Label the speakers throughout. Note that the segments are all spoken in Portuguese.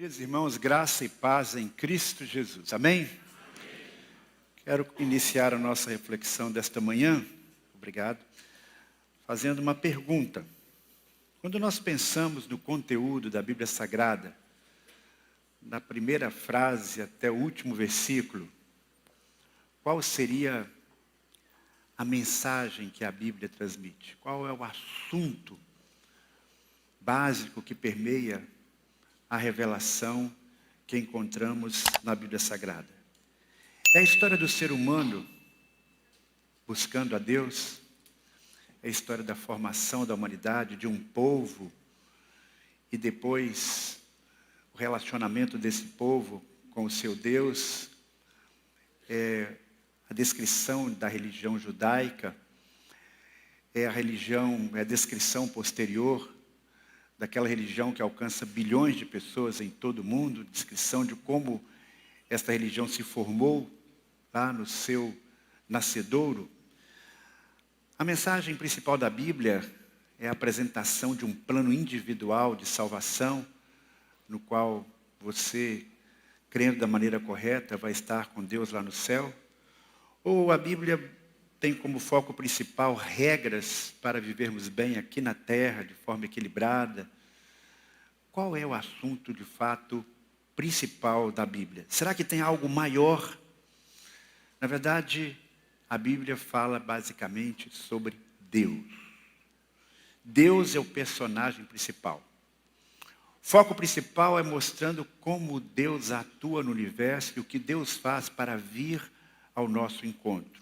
Speaker 1: Queridos irmãos, graça e paz em Cristo Jesus. Amém? Quero iniciar a nossa reflexão desta manhã, obrigado, fazendo uma pergunta. Quando nós pensamos no conteúdo da Bíblia Sagrada, na primeira frase até o último versículo, qual seria a mensagem que a Bíblia transmite? Qual é o assunto básico que permeia a revelação que encontramos na Bíblia Sagrada? É a história do ser humano buscando a Deus, é a história da formação da humanidade, de um povo, e depois o relacionamento desse povo com o seu Deus, é a descrição da religião judaica, é a descrição posterior daquela religião que alcança bilhões de pessoas em todo o mundo, descrição de como esta religião se formou lá no seu nascedouro. A mensagem principal da Bíblia é a apresentação de um plano individual de salvação, no qual você, crendo da maneira correta, vai estar com Deus lá no céu. Ou a Bíblia tem como foco principal regras para vivermos bem aqui na terra, de forma equilibrada? Qual é o assunto, de fato, principal da Bíblia? Será que tem algo maior? Na verdade, a Bíblia fala basicamente sobre Deus. Deus é o personagem principal. O foco principal é mostrando como Deus atua no universo e o que Deus faz para vir ao nosso encontro.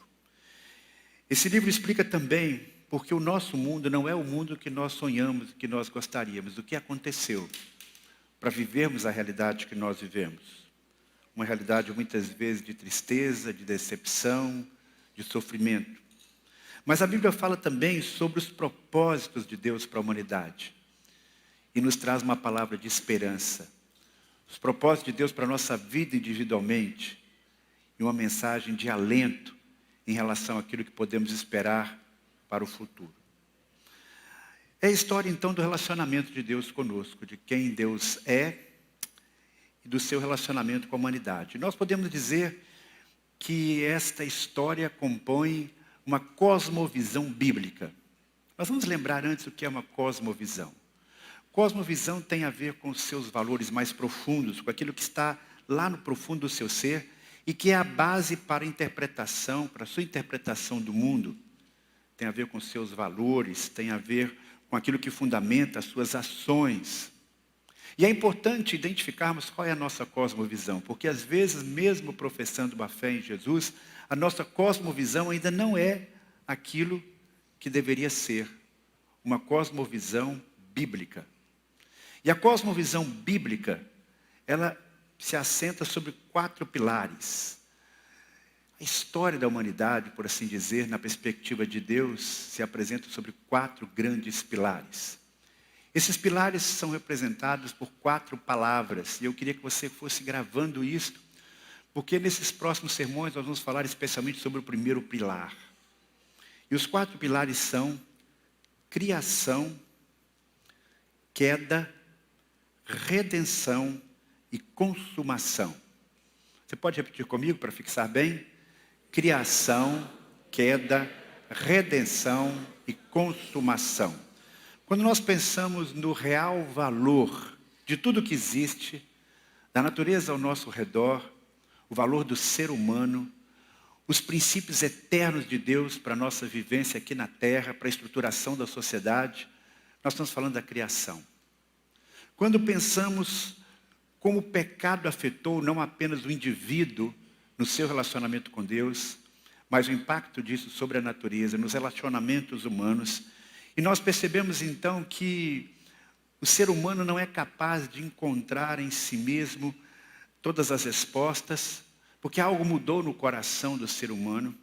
Speaker 1: Esse livro explica também porque o nosso mundo não é o mundo que nós sonhamos, que nós gostaríamos, o que aconteceu para vivermos a realidade que nós vivemos. Uma realidade muitas vezes de tristeza, de decepção, de sofrimento. Mas a Bíblia fala também sobre os propósitos de Deus para a humanidade. E nos traz uma palavra de esperança. Os propósitos de Deus para a nossa vida individualmente. E uma mensagem de alento em relação àquilo que podemos esperar para o futuro. É a história então do relacionamento de Deus conosco, de quem Deus é e do seu relacionamento com a humanidade. Nós podemos dizer que esta história compõe uma cosmovisão bíblica. Nós vamos lembrar antes o que é uma cosmovisão. Cosmovisão tem a ver com os seus valores mais profundos, com aquilo que está lá no profundo do seu ser e que é a base para a interpretação, para a sua interpretação do mundo. Tem a ver com os seus valores, tem a ver com aquilo que fundamenta as suas ações. E é importante identificarmos qual é a nossa cosmovisão, porque às vezes, mesmo professando uma fé em Jesus, a nossa cosmovisão ainda não é aquilo que deveria ser, uma cosmovisão bíblica. E a cosmovisão bíblica, ela se assenta sobre 4 pilares. A história da humanidade, por assim dizer, na perspectiva de Deus, se apresenta sobre 4 grandes pilares. Esses pilares são representados por 4 palavras, e eu queria que você fosse gravando isso, porque nesses próximos sermões nós vamos falar especialmente sobre o primeiro pilar. E os 4 pilares são criação, queda, redenção e consumação. Você pode repetir comigo para fixar bem? Criação, queda, redenção e consumação. Quando nós pensamos no real valor de tudo que existe, da natureza ao nosso redor, o valor do ser humano, os princípios eternos de Deus para a nossa vivência aqui na Terra, para a estruturação da sociedade, nós estamos falando da criação. Quando pensamos como o pecado afetou não apenas o indivíduo no seu relacionamento com Deus, mas o impacto disso sobre a natureza, nos relacionamentos humanos. E nós percebemos então que o ser humano não é capaz de encontrar em si mesmo todas as respostas, porque algo mudou no coração do ser humano.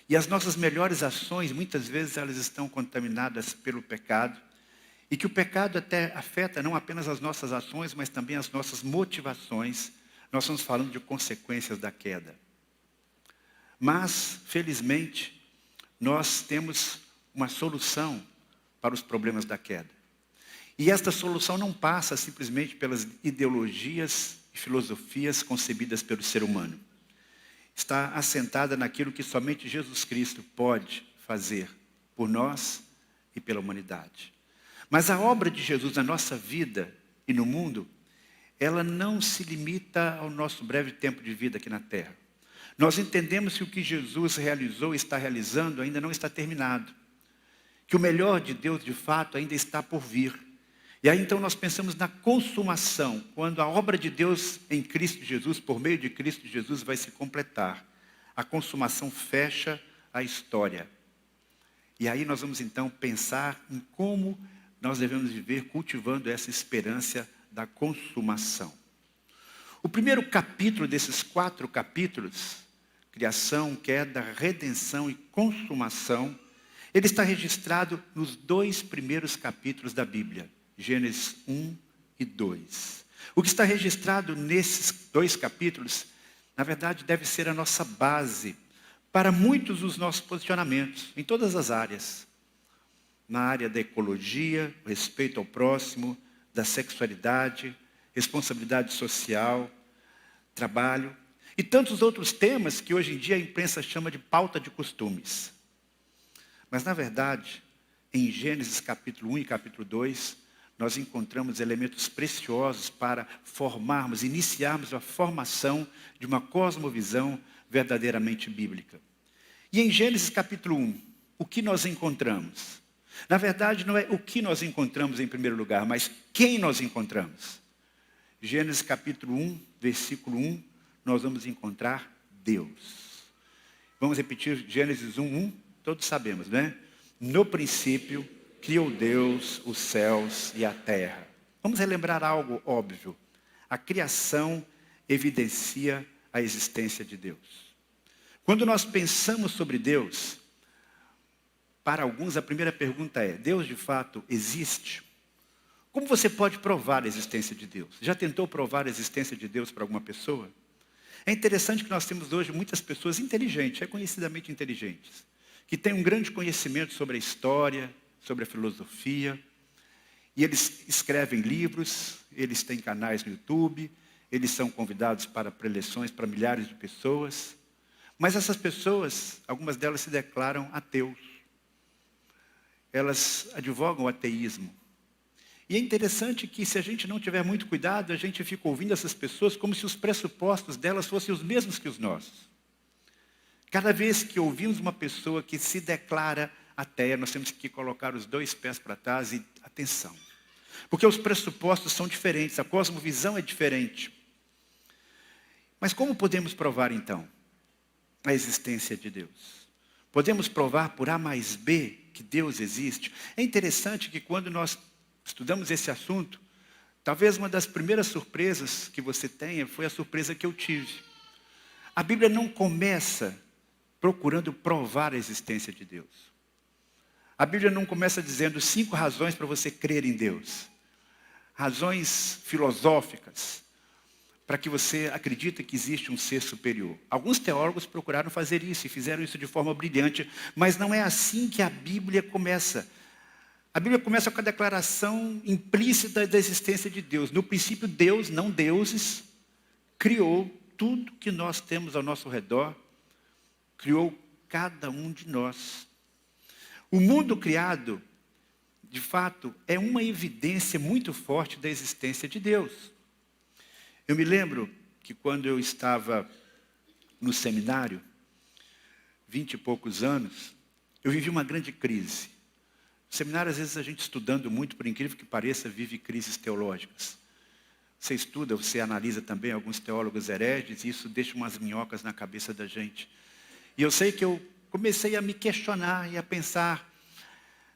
Speaker 1: E as nossas melhores ações, muitas vezes, elas estão contaminadas pelo pecado. E que o pecado até afeta não apenas as nossas ações, mas também as nossas motivações. Nós estamos falando de consequências da queda. Mas, felizmente, nós temos uma solução para os problemas da queda. E esta solução não passa simplesmente pelas ideologias e filosofias concebidas pelo ser humano. Está assentada naquilo que somente Jesus Cristo pode fazer por nós e pela humanidade. Mas a obra de Jesus na nossa vida e no mundo, ela não se limita ao nosso breve tempo de vida aqui na Terra. Nós entendemos que o que Jesus realizou e está realizando ainda não está terminado. Que o melhor de Deus, de fato, ainda está por vir. E aí então nós pensamos na consumação, quando a obra de Deus em Cristo Jesus, por meio de Cristo Jesus, vai se completar. A consumação fecha a história. E aí nós vamos então pensar em como nós devemos viver cultivando essa esperança da consumação. O primeiro capítulo desses 4 capítulos, criação, queda, redenção e consumação, ele está registrado nos 2 primeiros capítulos da Bíblia, Gênesis 1 e 2. O que está registrado nesses 2 capítulos, na verdade, deve ser a nossa base para muitos dos nossos posicionamentos, em todas as áreas. Na área da ecologia, respeito ao próximo, da sexualidade, responsabilidade social, trabalho, e tantos outros temas que hoje em dia a imprensa chama de pauta de costumes. Mas, na verdade, em Gênesis capítulo 1 e capítulo 2, nós encontramos elementos preciosos para iniciarmos a formação de uma cosmovisão verdadeiramente bíblica. E em Gênesis capítulo 1, o que nós encontramos? Na verdade, não é o que nós encontramos em primeiro lugar, mas quem nós encontramos. Gênesis capítulo 1, versículo 1, nós vamos encontrar Deus. Vamos repetir Gênesis 1, 1? Todos sabemos, né? No princípio, criou Deus os céus e a terra. Vamos relembrar algo óbvio. A criação evidencia a existência de Deus. Quando nós pensamos sobre Deus, para alguns a primeira pergunta é: Deus de fato existe? Como você pode provar a existência de Deus? Já tentou provar a existência de Deus para alguma pessoa? É interessante que nós temos hoje muitas pessoas inteligentes, reconhecidamente inteligentes, que têm um grande conhecimento sobre a história, sobre a filosofia, e eles escrevem livros, eles têm canais no YouTube, eles são convidados para preleções para milhares de pessoas, mas essas pessoas, algumas delas se declaram ateus. Elas advogam o ateísmo. E é interessante que, se a gente não tiver muito cuidado, a gente fica ouvindo essas pessoas como se os pressupostos delas fossem os mesmos que os nossos. Cada vez que ouvimos uma pessoa que se declara ateia, nós temos que colocar os 2 pés para trás e atenção. Porque os pressupostos são diferentes, a cosmovisão é diferente. Mas como podemos provar, então, a existência de Deus? Podemos provar por A mais B que Deus existe? É interessante que quando nós estudamos esse assunto, talvez uma das primeiras surpresas que você tenha foi a surpresa que eu tive. A Bíblia não começa procurando provar a existência de Deus. A Bíblia não começa dizendo 5 razões para você crer em Deus. Razões filosóficas para que você acredite que existe um ser superior. Alguns teólogos procuraram fazer isso e fizeram isso de forma brilhante, mas não é assim que a Bíblia começa. A Bíblia começa com a declaração implícita da existência de Deus. No princípio, Deus, não deuses, criou tudo que nós temos ao nosso redor, criou cada um de nós. O mundo criado, de fato, é uma evidência muito forte da existência de Deus. Eu me lembro que quando eu estava no seminário, 20 e poucos anos, eu vivi uma grande crise. No seminário, às vezes, a gente estudando muito, por incrível que pareça, vive crises teológicas. Você estuda, você analisa também alguns teólogos hereges, e isso deixa umas minhocas na cabeça da gente. E eu sei que eu comecei a me questionar e a pensar: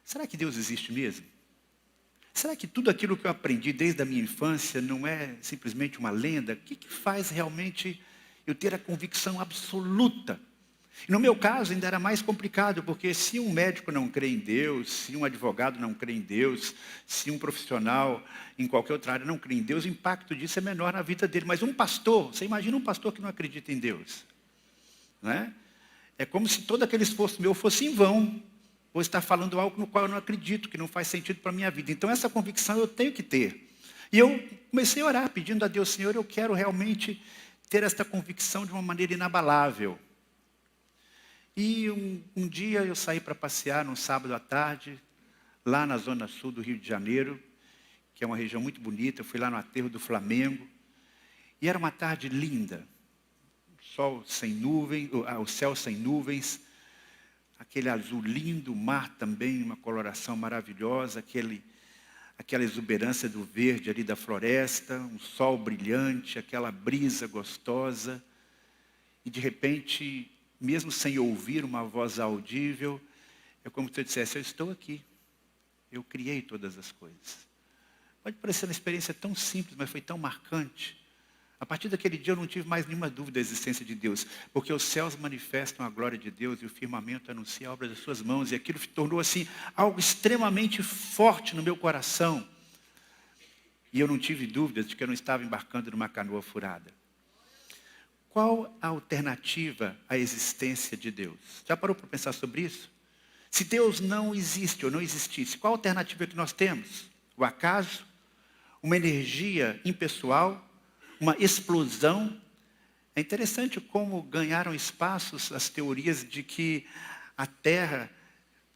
Speaker 1: será que Deus existe mesmo? Será que tudo aquilo que eu aprendi desde a minha infância não é simplesmente uma lenda? O que faz realmente eu ter a convicção absoluta? E no meu caso ainda era mais complicado, porque se um médico não crê em Deus, se um advogado não crê em Deus, se um profissional em qualquer outra área não crê em Deus, o impacto disso é menor na vida dele. Mas um pastor, você imagina um pastor que não acredita em Deus? Não é? É como se todo aquele esforço meu fosse em vão. ou está falando algo no qual eu não acredito, que não faz sentido para a minha vida. Então essa convicção eu tenho que ter. E eu comecei a orar, pedindo a Deus, Senhor, eu quero realmente ter esta convicção de uma maneira inabalável. E um dia eu saí para passear, num sábado à tarde, lá na zona sul do Rio de Janeiro, que é uma região muito bonita. Eu fui lá no aterro do Flamengo, e era uma tarde linda. Sol sem nuvens, o céu sem nuvens, aquele azul lindo, o mar também, uma coloração maravilhosa, aquela exuberância do verde ali da floresta, um sol brilhante, aquela brisa gostosa. E de repente, mesmo sem ouvir uma voz audível, é como se eu dissesse, eu estou aqui. Eu criei todas as coisas. Pode parecer uma experiência tão simples, mas foi tão marcante. A partir daquele dia eu não tive mais nenhuma dúvida da existência de Deus, porque os céus manifestam a glória de Deus e o firmamento anuncia a obra das suas mãos, e aquilo se tornou assim algo extremamente forte no meu coração. E eu não tive dúvidas de que eu não estava embarcando numa canoa furada. Qual a alternativa à existência de Deus? Já parou para pensar sobre isso? Se Deus não existe ou não existisse, qual a alternativa que nós temos? O acaso? Uma energia impessoal? Uma explosão? É interessante como ganharam espaços as teorias de que a Terra,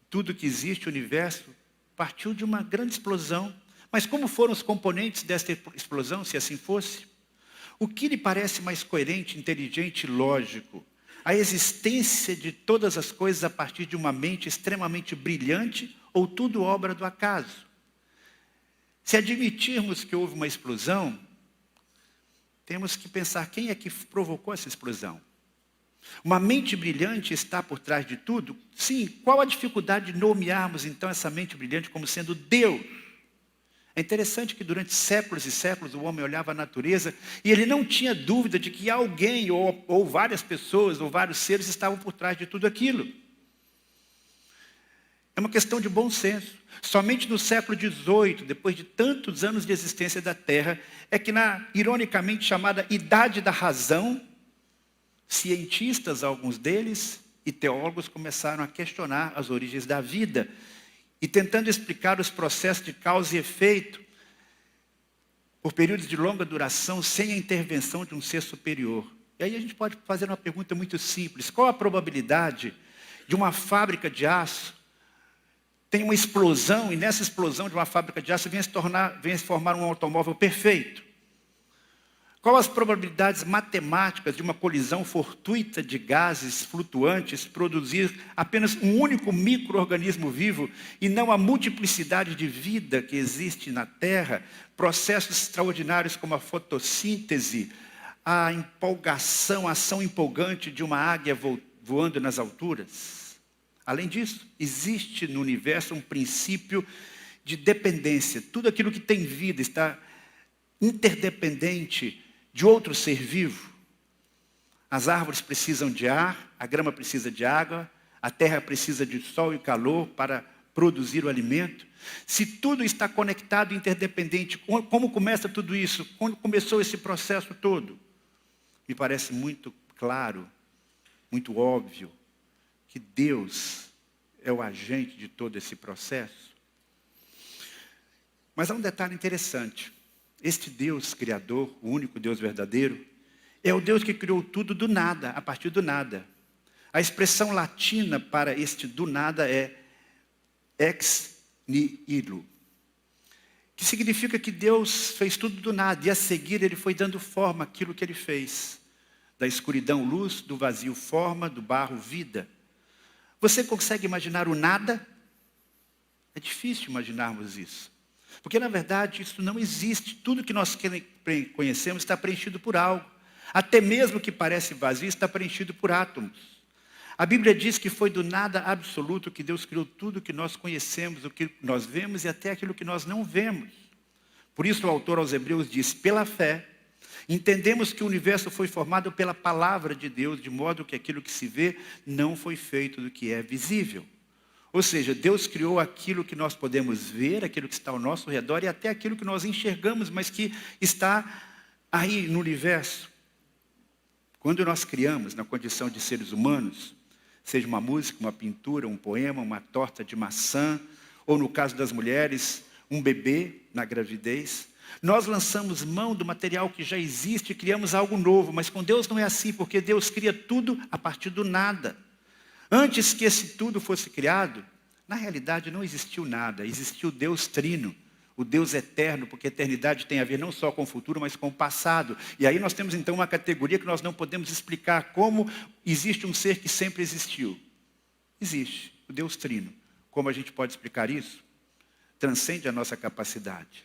Speaker 1: tudo que existe, o universo, partiu de uma grande explosão. Mas como foram os componentes desta explosão, se assim fosse? O que lhe parece mais coerente, inteligente e lógico? A existência de todas as coisas a partir de uma mente extremamente brilhante, ou tudo obra do acaso? Se admitirmos que houve uma explosão, temos que pensar quem é que provocou essa explosão. Uma mente brilhante está por trás de tudo? Sim. Qual a dificuldade de nomearmos então essa mente brilhante como sendo Deus? É interessante que durante séculos e séculos o homem olhava a natureza e ele não tinha dúvida de que alguém ou várias pessoas ou vários seres estavam por trás de tudo aquilo. É uma questão de bom senso. Somente no século XVIII, depois de tantos anos de existência da Terra, é que na ironicamente chamada Idade da Razão, cientistas, alguns deles, e teólogos começaram a questionar as origens da vida e tentando explicar os processos de causa e efeito por períodos de longa duração sem a intervenção de um ser superior. E aí a gente pode fazer uma pergunta muito simples. Qual a probabilidade de uma fábrica de aço tem uma explosão, e nessa explosão de uma fábrica de aço vem se formar um automóvel perfeito? Qual as probabilidades matemáticas de uma colisão fortuita de gases flutuantes produzir apenas um único micro-organismo vivo e não a multiplicidade de vida que existe na Terra, processos extraordinários como a fotossíntese, a empolgação, a ação empolgante de uma águia voando nas alturas? Além disso, existe no universo um princípio de dependência. Tudo aquilo que tem vida está interdependente de outro ser vivo. As árvores precisam de ar, a grama precisa de água, a terra precisa de sol e calor para produzir o alimento. Se tudo está conectado e interdependente, como começa tudo isso? Quando começou esse processo todo? Me parece muito claro, muito óbvio, que Deus é o agente de todo esse processo. Mas há um detalhe interessante. Este Deus criador, o único Deus verdadeiro, é o Deus que criou tudo do nada, a partir do nada. A expressão latina para este do nada é ex nihilo, que significa que Deus fez tudo do nada, e a seguir ele foi dando forma àquilo que ele fez. Da escuridão, luz, do vazio, forma, do barro, vida. Você consegue imaginar o nada? É difícil imaginarmos isso. Porque, na verdade, isso não existe. Tudo que nós conhecemos está preenchido por algo. Até mesmo o que parece vazio está preenchido por átomos. A Bíblia diz que foi do nada absoluto que Deus criou tudo o que nós conhecemos, o que nós vemos e até aquilo que nós não vemos. Por isso o autor aos Hebreus diz, pela fé, entendemos que o universo foi formado pela palavra de Deus, de modo que aquilo que se vê não foi feito do que é visível. Ou seja, Deus criou aquilo que nós podemos ver, aquilo que está ao nosso redor e até aquilo que nós enxergamos, mas que está aí no universo. Quando nós criamos, na condição de seres humanos, Seja uma música, uma pintura, um poema, uma torta de maçã, ou no caso das mulheres, um bebê na gravidez. Nós lançamos mão do material que já existe e criamos algo novo, mas com Deus não é assim, porque Deus cria tudo a partir do nada. Antes que esse tudo fosse criado, na realidade não existiu nada, existiu o Deus Trino, o Deus eterno, porque a eternidade tem a ver não só com o futuro, mas com o passado. E aí nós temos então uma categoria que nós não podemos explicar como existe um ser que sempre existiu. Existe, o Deus Trino. Como a gente pode explicar isso? Transcende a nossa capacidade.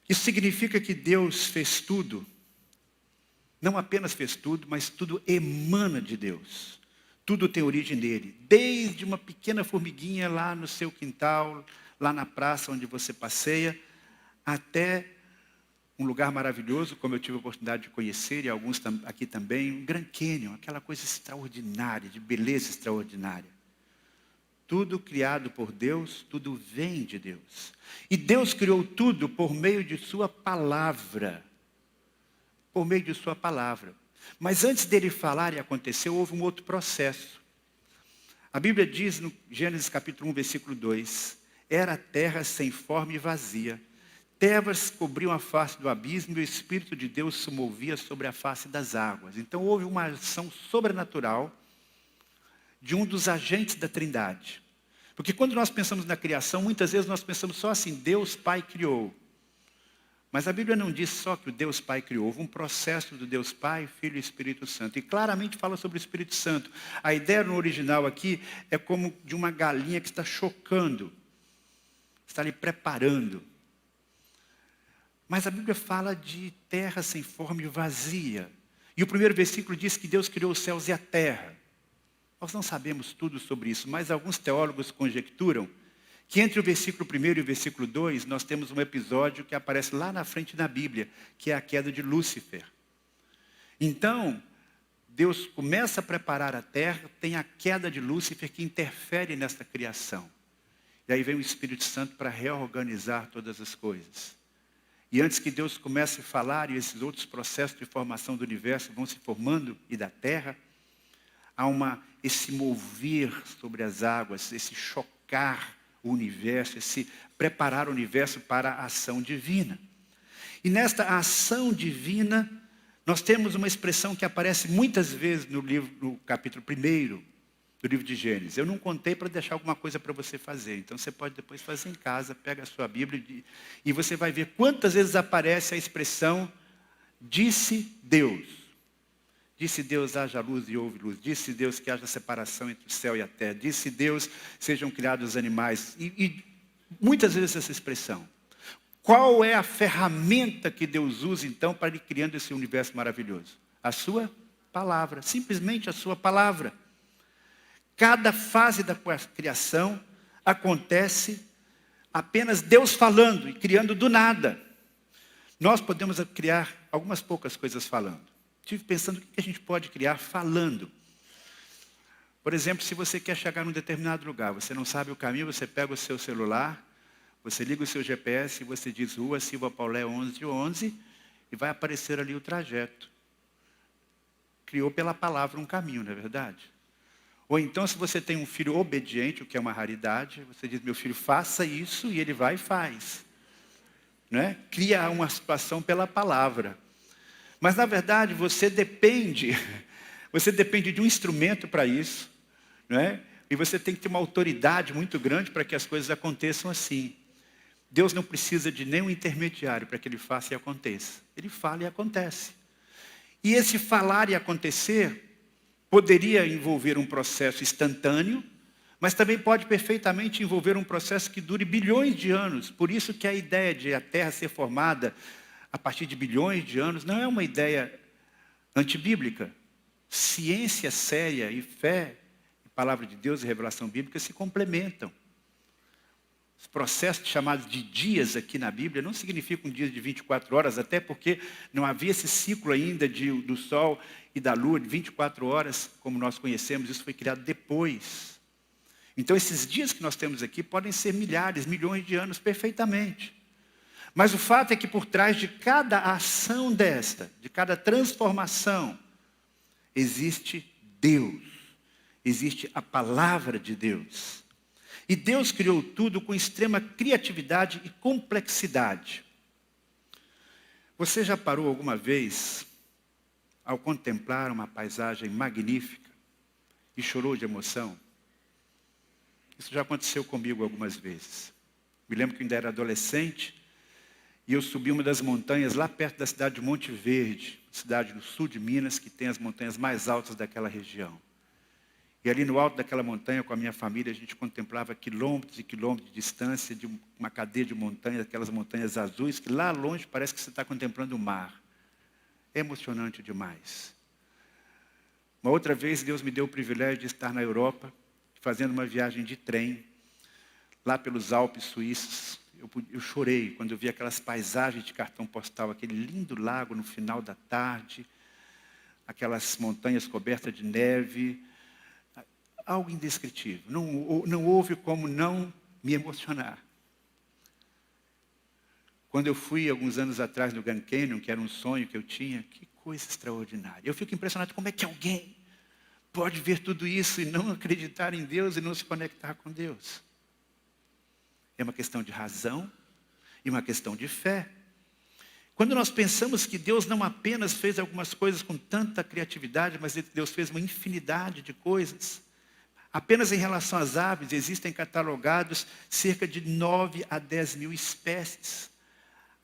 Speaker 1: Isso significa que Deus fez tudo, não apenas fez tudo, mas tudo emana de Deus. Tudo tem origem dele. Desde uma pequena formiguinha lá no seu quintal, lá na praça onde você passeia, até um lugar maravilhoso, como eu tive a oportunidade de conhecer, e alguns aqui também, um Grand Canyon, aquela coisa extraordinária, de beleza extraordinária. Tudo criado por Deus, tudo vem de Deus. E Deus criou tudo por meio de sua palavra. Por meio de sua palavra. Mas antes dele falar e acontecer, houve um outro processo. A Bíblia diz no Gênesis capítulo 1, versículo 2, era a terra sem forma e vazia. Trevas cobriam a face do abismo e o Espírito de Deus se movia sobre a face das águas. Então houve uma ação sobrenatural de um dos agentes da Trindade. Porque quando nós pensamos na criação, muitas vezes nós pensamos só assim, Deus Pai criou. Mas a Bíblia não diz só que o Deus Pai criou. Houve um processo do Deus Pai, Filho e Espírito Santo. E claramente fala sobre o Espírito Santo. A ideia no original aqui é como de uma galinha que está chocando. Está ali preparando. Mas a Bíblia fala de terra sem forma e vazia. E o primeiro versículo diz que Deus criou os céus e a terra. Nós não sabemos tudo sobre isso, mas alguns teólogos conjecturam que entre o versículo 1 e o versículo 2, nós temos um episódio que aparece lá na frente na Bíblia, que é a queda de Lúcifer. Então, Deus começa a preparar a terra, tem a queda de Lúcifer que interfere nessa criação. E aí vem o Espírito Santo para reorganizar todas as coisas. E antes que Deus comece a falar e esses outros processos de formação do universo vão se formando e da terra, há esse mover sobre as águas, esse chocar o universo, esse preparar o universo para a ação divina. E nesta ação divina, nós temos uma expressão que aparece muitas vezes no capítulo 1 do livro de Gênesis. Eu não contei para deixar alguma coisa para você fazer. Então você pode depois fazer em casa, pega a sua Bíblia e você vai ver quantas vezes aparece a expressão disse Deus. Disse Deus, haja luz e houve luz. Disse Deus que haja separação entre o céu e a terra. Disse Deus, sejam criados os animais. E muitas vezes essa expressão. Qual é a ferramenta que Deus usa, então, para ir criando esse universo maravilhoso? A sua palavra. Simplesmente a sua palavra. Cada fase da criação acontece apenas Deus falando e criando do nada. Nós podemos criar algumas poucas coisas falando. Estive pensando o que a gente pode criar falando. Por exemplo, se você quer chegar num determinado lugar, você não sabe o caminho, você pega o seu celular, você liga o seu GPS e você diz Rua Silva Paulé 1111 e vai aparecer ali o trajeto. Criou pela palavra um caminho, não é verdade? Ou então, se você tem um filho obediente, o que é uma raridade, você diz, meu filho, faça isso, e ele vai e faz. Não é? Cria uma situação pela palavra. Mas, na verdade, você depende de um instrumento para isso, não é? E você tem que ter uma autoridade muito grande para que as coisas aconteçam assim. Deus não precisa de nenhum intermediário para que Ele faça e aconteça. Ele fala e acontece. E esse falar e acontecer poderia envolver um processo instantâneo, mas também pode perfeitamente envolver um processo que dure bilhões de anos. Por isso que a ideia de a Terra ser formada a partir de bilhões de anos, não é uma ideia antibíblica. Ciência séria e fé, e palavra de Deus e revelação bíblica se complementam. Os processos chamados de dias aqui na Bíblia não significam dias de 24 horas, até porque não havia esse ciclo ainda do Sol e da Lua de 24 horas, como nós conhecemos, isso foi criado depois. Então esses dias que nós temos aqui podem ser milhares, milhões de anos perfeitamente. Mas o fato é que por trás de cada ação de cada transformação, existe Deus. existe a palavra de Deus. E Deus criou tudo com extrema criatividade e complexidade. Você já parou alguma vez, ao contemplar uma paisagem magnífica, e chorou de emoção? Isso já aconteceu comigo algumas vezes. Me lembro que ainda era adolescente, e eu subi uma das montanhas lá perto da cidade de Monte Verde, cidade do sul de Minas, que tem as montanhas mais altas daquela região. E ali no alto daquela montanha, com a minha família, a gente contemplava quilômetros e quilômetros de distância de uma cadeia de montanhas, aquelas montanhas azuis, que lá longe parece que você está contemplando o mar. É emocionante demais. Uma outra vez, Deus me deu o privilégio de estar na Europa, fazendo uma viagem de trem, lá pelos Alpes suíços. Eu chorei quando eu vi aquelas paisagens de cartão postal, aquele lindo lago no final da tarde, aquelas montanhas cobertas de neve, algo indescritível. Não houve como não me emocionar. Quando eu fui, alguns anos atrás, no Grand Canyon, que era um sonho que eu tinha, que coisa extraordinária. Eu fico impressionado como é que alguém pode ver tudo isso e não acreditar em Deus e não se conectar com Deus. É uma questão de razão e uma questão de fé. Quando nós pensamos que Deus não apenas fez algumas coisas com tanta criatividade, mas Deus fez uma infinidade de coisas. Apenas em relação às aves, existem catalogados cerca de 9 a 10 mil espécies.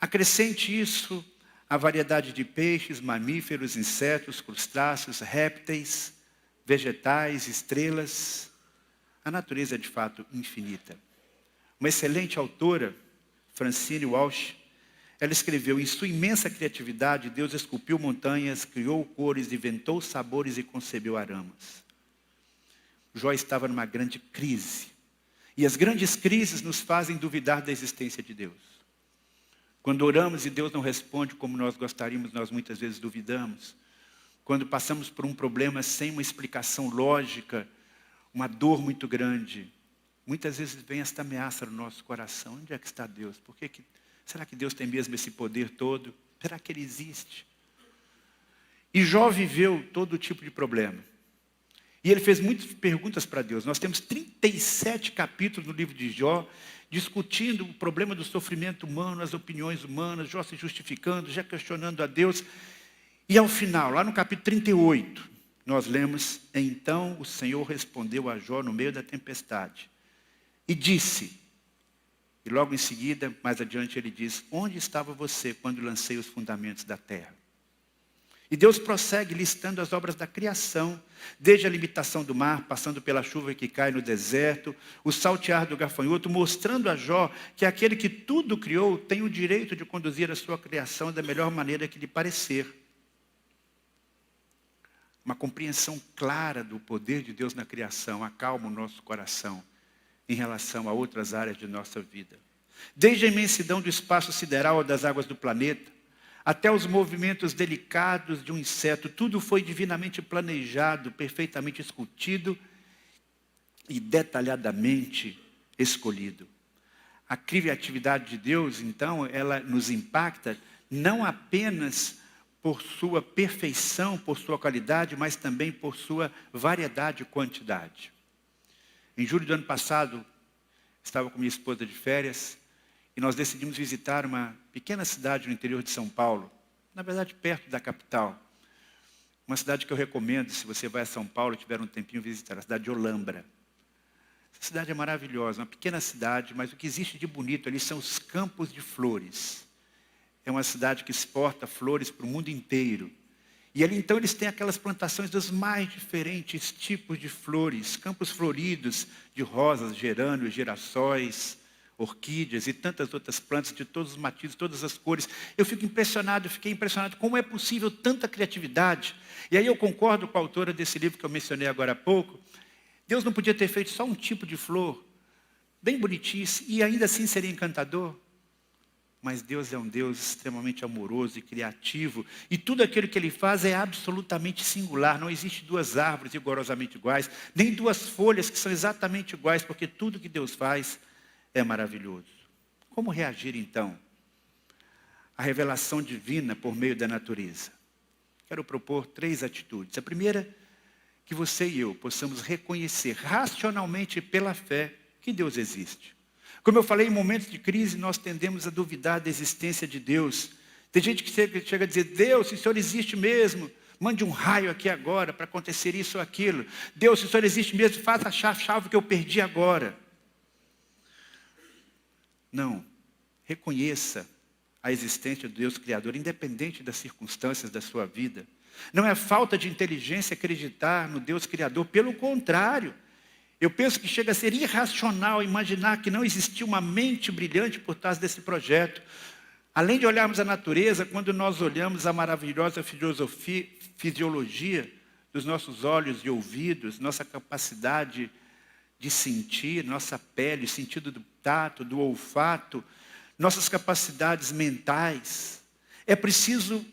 Speaker 1: Acrescente isso a variedade de peixes, mamíferos, insetos, crustáceos, répteis, vegetais, estrelas. A natureza é de fato infinita. Uma excelente autora, Francine Walsh, ela escreveu: em sua imensa criatividade, Deus esculpiu montanhas, criou cores, inventou sabores e concebeu aromas. Jó estava numa grande crise. E as grandes crises nos fazem duvidar da existência de Deus. Quando oramos e Deus não responde como nós gostaríamos, nós muitas vezes duvidamos. Quando passamos por um problema sem uma explicação lógica, uma dor muito grande, muitas vezes vem esta ameaça no nosso coração. Onde é que está Deus? Será que Deus tem mesmo esse poder todo? Será que Ele existe? E Jó viveu todo tipo de problema. E ele fez muitas perguntas para Deus. Nós temos 37 capítulos no livro de Jó, discutindo o problema do sofrimento humano, as opiniões humanas, Jó se justificando, já questionando a Deus. E ao final, lá no capítulo 38, nós lemos: então o Senhor respondeu a Jó no meio da tempestade. E disse, e logo em seguida, mais adiante ele diz: onde estava você quando lancei os fundamentos da terra? E Deus prossegue listando as obras da criação, desde a limitação do mar, passando pela chuva que cai no deserto, o saltear do gafanhoto, mostrando a Jó que aquele que tudo criou tem o direito de conduzir a sua criação da melhor maneira que lhe parecer. Uma compreensão clara do poder de Deus na criação acalma o nosso coração em relação a outras áreas de nossa vida. Desde a imensidão do espaço sideral ou das águas do planeta, até os movimentos delicados de um inseto, tudo foi divinamente planejado, perfeitamente esculpido e detalhadamente escolhido. A criatividade de Deus, então, ela nos impacta não apenas por sua perfeição, por sua qualidade, mas também por sua variedade e quantidade. Em julho do ano passado, estava com minha esposa de férias e nós decidimos visitar uma pequena cidade no interior de São Paulo, na verdade perto da capital. Uma cidade que eu recomendo, se você vai a São Paulo e tiver um tempinho, visitar, a cidade de Olambra. Essa cidade é maravilhosa, uma pequena cidade, mas o que existe de bonito ali são os campos de flores. É uma cidade que exporta flores para o mundo inteiro. E ali então eles têm aquelas plantações dos mais diferentes tipos de flores, campos floridos de rosas, gerânios, girassóis, orquídeas e tantas outras plantas de todos os matizes, todas as cores. Eu fiquei impressionado como é possível tanta criatividade. E aí eu concordo com a autora desse livro que eu mencionei agora há pouco. Deus não podia ter feito só um tipo de flor, bem bonitinho, e ainda assim seria encantador. Mas Deus é um Deus extremamente amoroso e criativo. E tudo aquilo que Ele faz é absolutamente singular. Não existe duas árvores rigorosamente iguais, nem duas folhas que são exatamente iguais, porque tudo que Deus faz é maravilhoso. Como reagir, então, à revelação divina por meio da natureza? Quero propor 3 atitudes. A primeira, que você e eu possamos reconhecer racionalmente pela fé que Deus existe. Como eu falei, em momentos de crise nós tendemos a duvidar da existência de Deus. Tem gente que chega a dizer, Deus, se o Senhor existe mesmo, mande um raio aqui agora para acontecer isso ou aquilo. Deus, se o Senhor existe mesmo, faça a chave que eu perdi agora. Não, reconheça a existência do Deus Criador, independente das circunstâncias da sua vida. Não é falta de inteligência acreditar no Deus Criador, pelo contrário. Eu penso que chega a ser irracional imaginar que não existia uma mente brilhante por trás desse projeto. Além de olharmos a natureza, quando nós olhamos a maravilhosa fisiologia dos nossos olhos e ouvidos, nossa capacidade de sentir, nossa pele, o sentido do tato, do olfato, nossas capacidades mentais, é preciso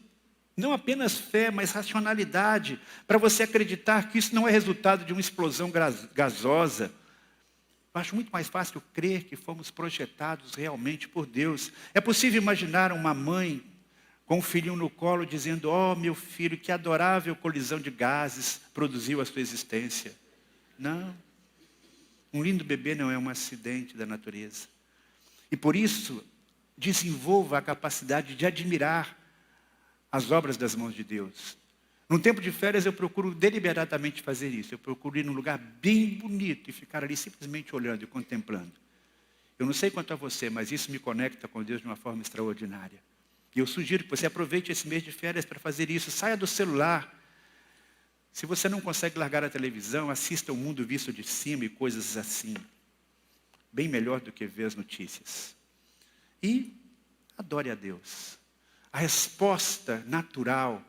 Speaker 1: não apenas fé, mas racionalidade, para você acreditar que isso não é resultado de uma explosão gasosa. Eu acho muito mais fácil crer que fomos projetados realmente por Deus. É possível imaginar uma mãe com um filhinho no colo dizendo, oh meu filho, que adorável colisão de gases produziu a sua existência. Não. Um lindo bebê não é um acidente da natureza. E por isso, desenvolva a capacidade de admirar as obras das mãos de Deus. Num tempo de férias eu procuro deliberadamente fazer isso. Eu procuro ir num lugar bem bonito e ficar ali simplesmente olhando e contemplando. Eu não sei quanto a você, mas isso me conecta com Deus de uma forma extraordinária. E eu sugiro que você aproveite esse mês de férias para fazer isso. Saia do celular. Se você não consegue largar a televisão, assista O Mundo Visto de Cima e coisas assim. Bem melhor do que ver as notícias. E adore a Deus. A resposta natural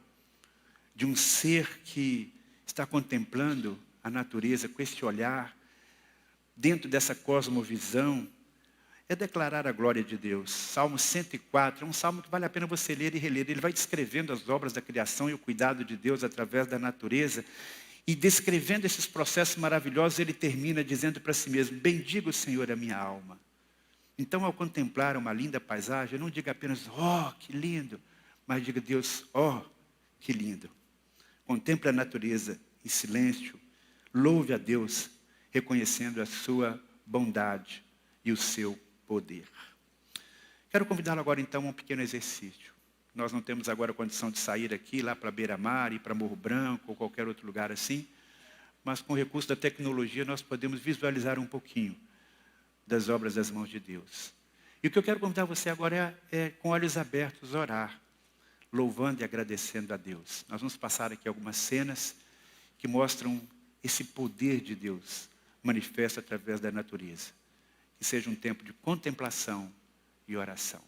Speaker 1: de um ser que está contemplando a natureza com esse olhar, dentro dessa cosmovisão, é declarar a glória de Deus. Salmo 104 é um salmo que vale a pena você ler e reler. Ele vai descrevendo as obras da criação e o cuidado de Deus através da natureza. E descrevendo esses processos maravilhosos, ele termina dizendo para si mesmo, bendiga o Senhor a minha alma. Então, ao contemplar uma linda paisagem, não diga apenas, oh, que lindo, mas diga, Deus, oh, que lindo. Contemple a natureza em silêncio, louve a Deus, reconhecendo a sua bondade e o seu poder. Quero convidá-lo agora, então, a um pequeno exercício. Nós não temos agora condição de sair aqui, lá para Beira-Mar, ir para Morro Branco, ou qualquer outro lugar assim, mas com o recurso da tecnologia nós podemos visualizar um pouquinho das obras das mãos de Deus. E o que eu quero convidar você agora é com olhos abertos, orar, louvando e agradecendo a Deus. Nós vamos passar aqui algumas cenas que mostram esse poder de Deus manifesto através da natureza. Que seja um tempo de contemplação e oração.